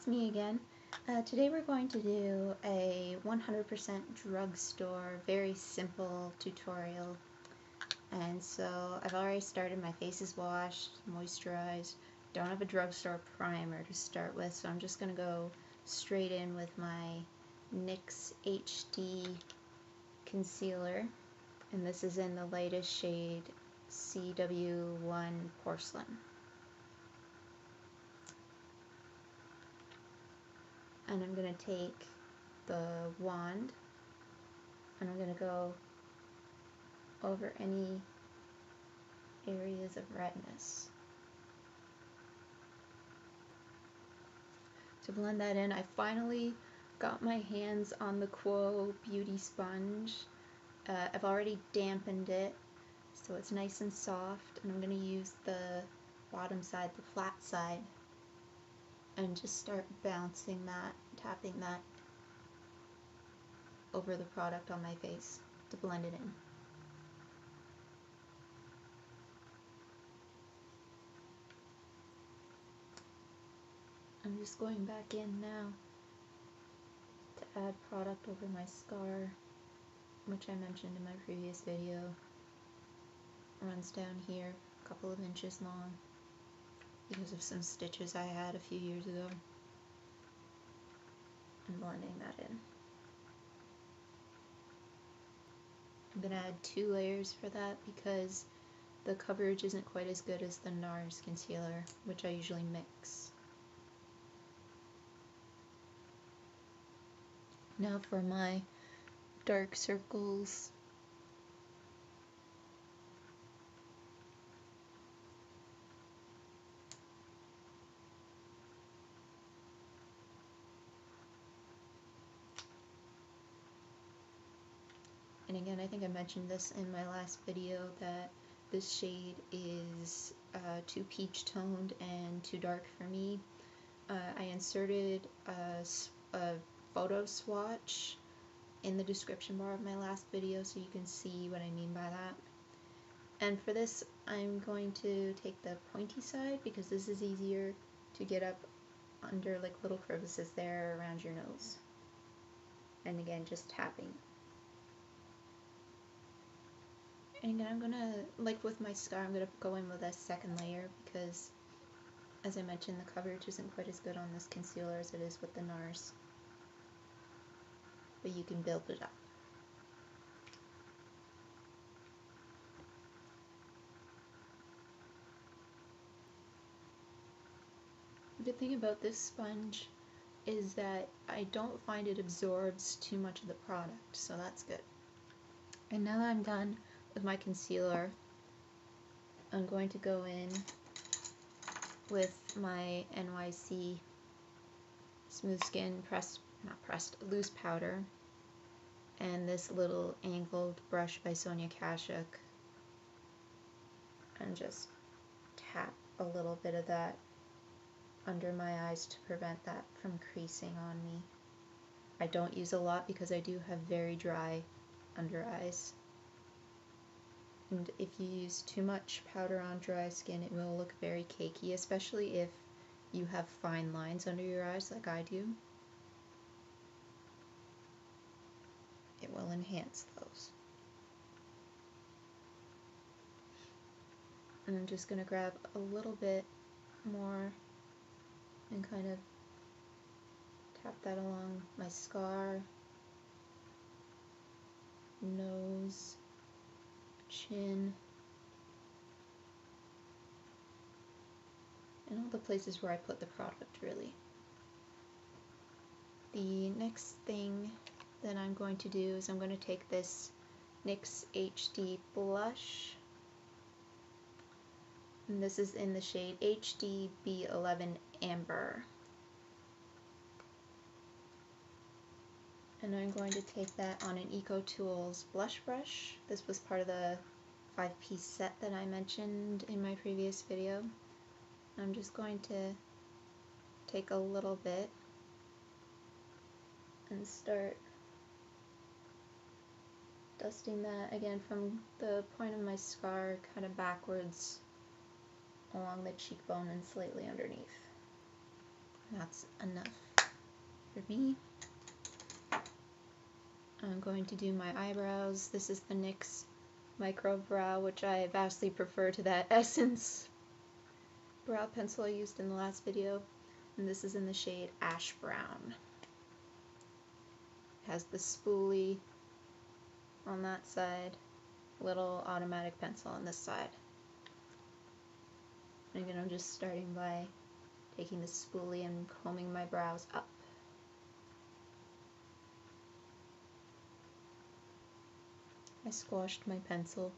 it's me again. Today we're going to do a 100% drugstore, very simple tutorial. And so I've already started, my face is washed, moisturized, don't have a drugstore primer to start with, so I'm just going to go straight in with my NYX HD concealer. And this is in the lightest shade CW1 Porcelain. And I'm going to take the wand and I'm going to go over any areas of redness. To blend that in, I finally got my hands on the Quo Beauty Sponge. I've already dampened it so it's nice and soft, and I'm going to use the bottom side, the flat side, and just start bouncing that, tapping that over the product on my face to blend it in. I'm just going back in now to add product over my scar, which I mentioned in my previous video. Runs down here, a couple of inches long, because of some stitches I had a few years ago. And blending that in. I'm going to add 2 layers for that because the coverage isn't quite as good as the NARS concealer, which I usually mix. Now for my dark circles. And again, I think I mentioned this in my last video that this shade is too peach toned and too dark for me. I inserted a photo swatch in the description bar of my last video so you can see what I mean by that. And for this, I'm going to take the pointy side because this is easier to get up under like little crevices there around your nose. And again, just tapping. And again, I'm gonna, like with my scar, I'm gonna go in with a second layer because, as I mentioned, the coverage isn't quite as good on this concealer as it is with the NARS. But you can build it up. The good thing about this sponge is that I don't find it absorbs too much of the product, so that's good. And now that I'm done with my concealer, I'm going to go in with my NYC Smooth Skin loose powder and this little angled brush by Sonia Kashuk, and just tap a little bit of that under my eyes to prevent that from creasing on me. I don't use a lot because I do have very dry under eyes. And if you use too much powder on dry skin, it will look very cakey, especially if you have fine lines under your eyes like I do. It will enhance those. And I'm just going to grab a little bit more and kind of tap that along my scar, nose, chin, and all the places where I put the product, really. The next thing that I'm going to do is I'm going to take this NYX HD blush, and this is in the shade HD B11 Amber. And I'm going to take that on an Eco Tools blush brush. This was part of the 5-piece set that I mentioned in my previous video. I'm just going to take a little bit and start dusting that again from the point of my scar kind of backwards along the cheekbone and slightly underneath. That's enough for me. I'm going to do my eyebrows. This is the NYX Micro Brow, which I vastly prefer to that Essence brow pencil I used in the last video. And this is in the shade Ash Brown. It has the spoolie on that side, little automatic pencil on this side. And again, I'm just starting by taking the spoolie and combing my brows up. I squashed my pencil.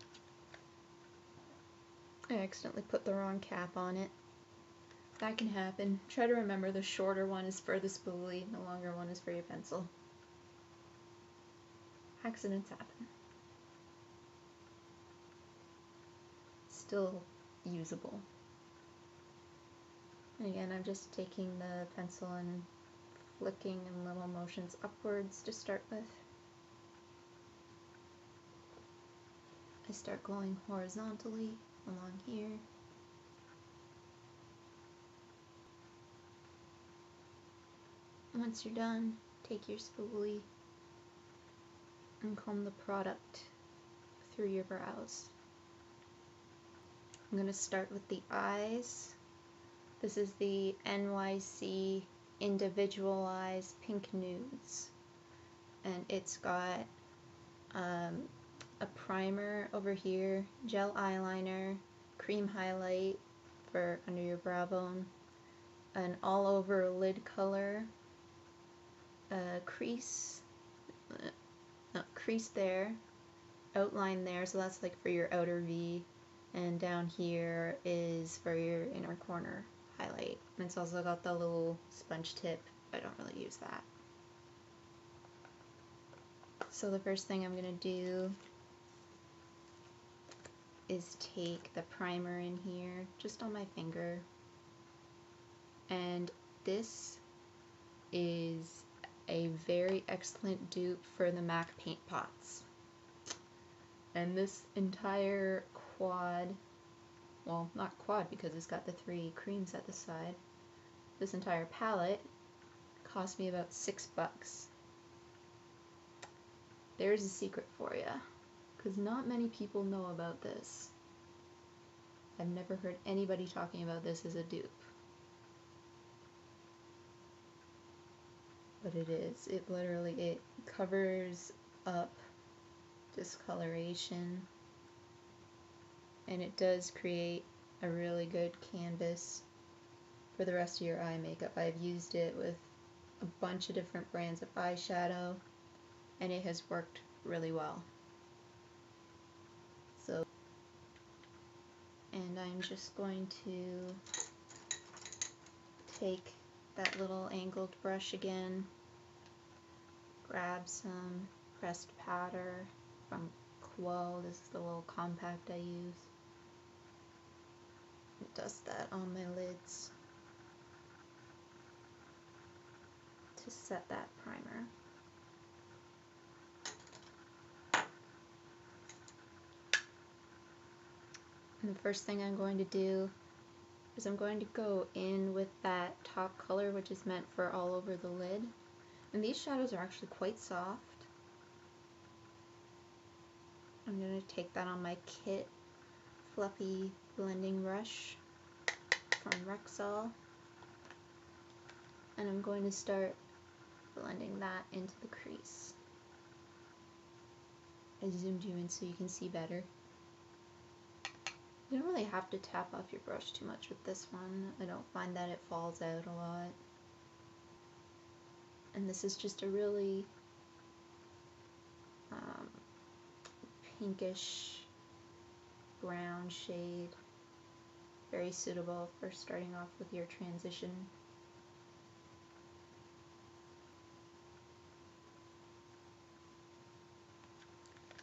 I accidentally put the wrong cap on it. That can happen. Try to remember the shorter one is for the spoolie, the longer one is for your pencil. Accidents happen. Still usable. And again, I'm just taking the pencil and flicking in little motions upwards to start with. I start going horizontally along here. Once you're done, take your spoolie and comb the product through your brows. I'm going to start with the eyes. This is the NYC Individualized Pink Nudes. And it's got a primer over here, gel eyeliner, cream highlight for under your brow bone, an all over lid color, crease there, outline there, so that's like for your outer V, and down here is for your inner corner highlight. And it's also got the little sponge tip. I don't really use that. So the first thing I'm going to do is take the primer in here, just on my finger. And this is a very excellent dupe for the MAC paint pots. And this entire quad, well, not quad because it's got the 3 creams at the side, this entire palette cost me about $6. There's a secret for you, because not many people know about this. I've never heard anybody talking about this as a dupe. But it is. It literally, it covers up discoloration, and it does create a really good canvas for the rest of your eye makeup. I've used it with a bunch of different brands of eyeshadow, and it has worked really well. So, and I'm just going to take that little angled brush again, grab some pressed powder from Quo. This is the little compact I use. Dust that on my lids to set that primer. And the first thing I'm going to do is I'm going to go in with that top color, which is meant for all over the lid. And these shadows are actually quite soft. I'm going to take that on my Kit Fluffy blending brush from Rexall, and I'm going to start blending that into the crease. I zoomed you in so you can see better. You don't really have to tap off your brush too much with this one. I don't find that it falls out a lot. And this is just a really pinkish brown shade. Very suitable for starting off with your transition.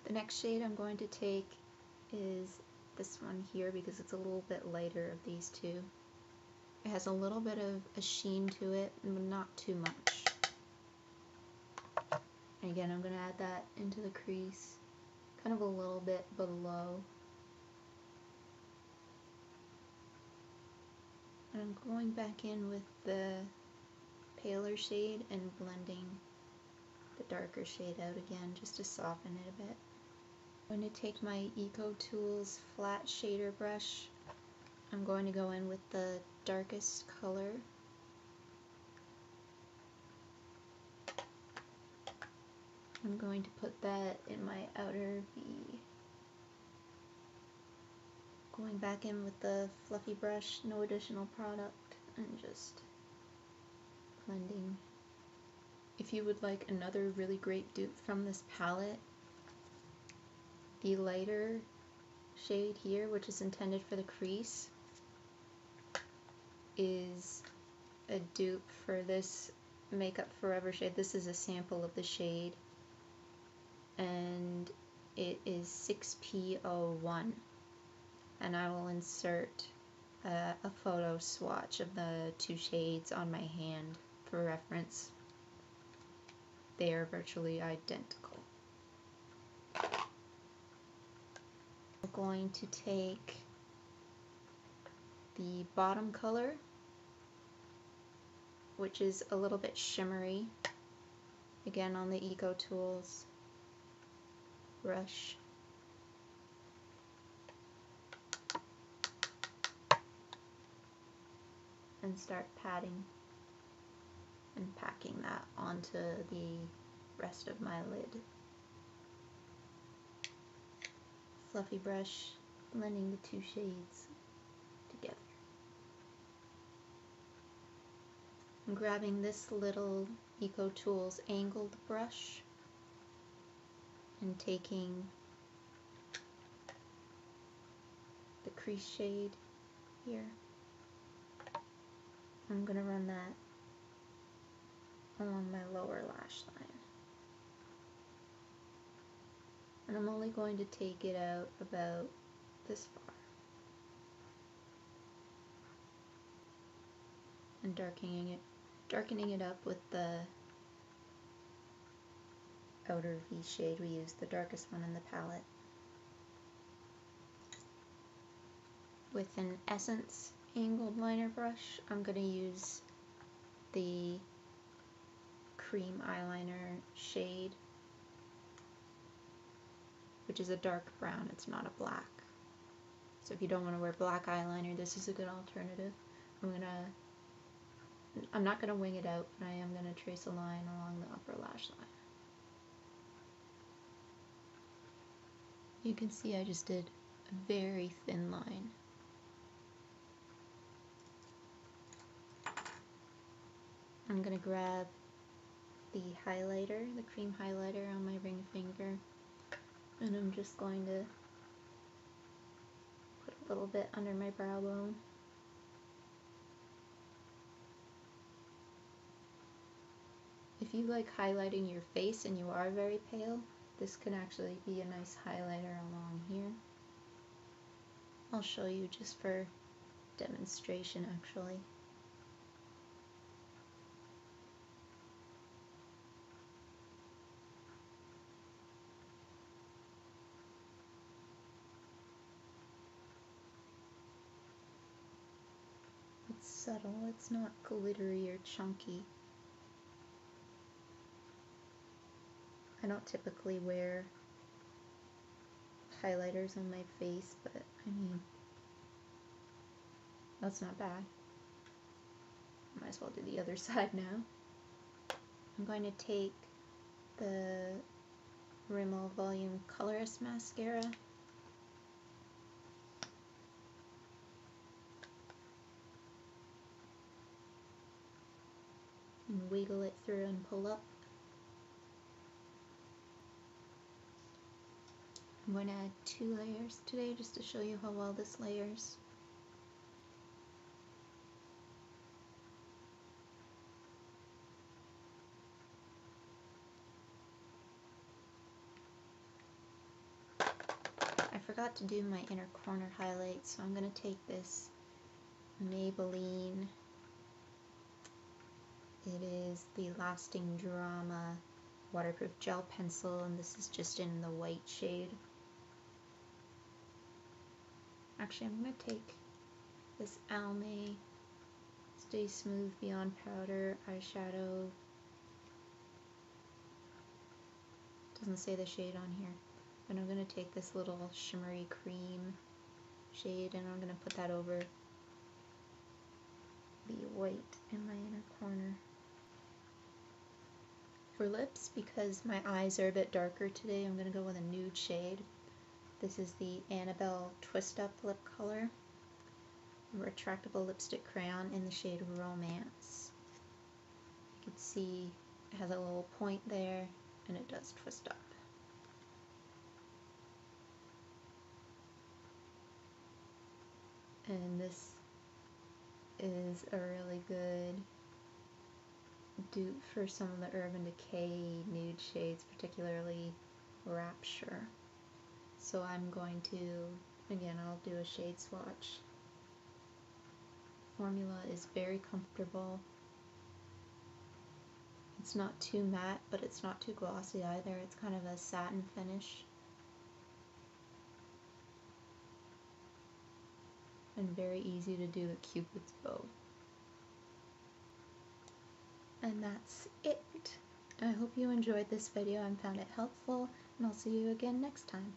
The next shade I'm going to take is this one here because it's a little bit lighter of these two. It has a little bit of a sheen to it, but not too much. And again, I'm going to add that into the crease, kind of a little bit below. And I'm going back in with the lighter shade and blending the darker shade out again just to soften it a bit. I'm going to take my Eco Tools flat shader brush. I'm going to go in with the darkest color. I'm going to put that in my outer V. Going back in with the fluffy brush, no additional product, and just blending. If you would like another really great dupe from this palette, the lighter shade here, which is intended for the crease, is a dupe for this Makeup Forever shade. This is a sample of the shade, and it is 6P01, and I will insert a photo swatch of the two shades on my hand for reference. They are virtually identical. We're going to take the bottom color, which is a little bit shimmery, again on the Eco Tools brush. And start patting and packing that onto the rest of my lid. Fluffy brush, blending the two shades together. I'm grabbing this little Eco Tools angled brush and taking the crease shade here. I'm going to run that along my lower lash line. And I'm only going to take it out about this far. And darkening it up with the outer V shade. We used the darkest one in the palette. With an Essence angled liner brush, I'm going to use the cream eyeliner shade, which is a dark brown, it's not a black. So if you don't want to wear black eyeliner, this is a good alternative. I'm not going to wing it out, but I am going to trace a line along the upper lash line. You can see I just did a very thin line. I'm going to grab the highlighter, the cream highlighter on my ring finger, and I'm just going to put a little bit under my brow bone. If you like highlighting your face and you are very pale, this can actually be a nice highlighter along here. I'll show you just for demonstration actually. It's subtle, it's not glittery or chunky. I don't typically wear highlighters on my face, but I mean, that's not bad. Might as well do the other side now. I'm going to take the Rimmel Volume Colorist Mascara and wiggle it through and pull up. I'm going to add 2 layers today just to show you how well this layers. I forgot to do my inner corner highlight, so I'm going to take this Maybelline, it is the Lasting Drama waterproof gel pencil, and this is just in the white shade. Actually, I'm going to take this Almay Stay Smooth Beyond Powder eyeshadow. Doesn't say the shade on here. And I'm going to take this little shimmery cream shade and I'm going to put that over the white in my inner corner. For lips, because my eyes are a bit darker today, I'm going to go with a nude shade. This is the Annabelle Twist Up lip color. A retractable lipstick crayon in the shade Romance. You can see it has a little point there and it does twist up. And this is a really good dupe for some of the Urban Decay nude shades, particularly Rapture. So I'm going to, again, I'll do a shade swatch. Formula is very comfortable. It's not too matte, but it's not too glossy either. It's kind of a satin finish. And very easy to do the Cupid's bow. And that's it. I hope you enjoyed this video and found it helpful, and I'll see you again next time.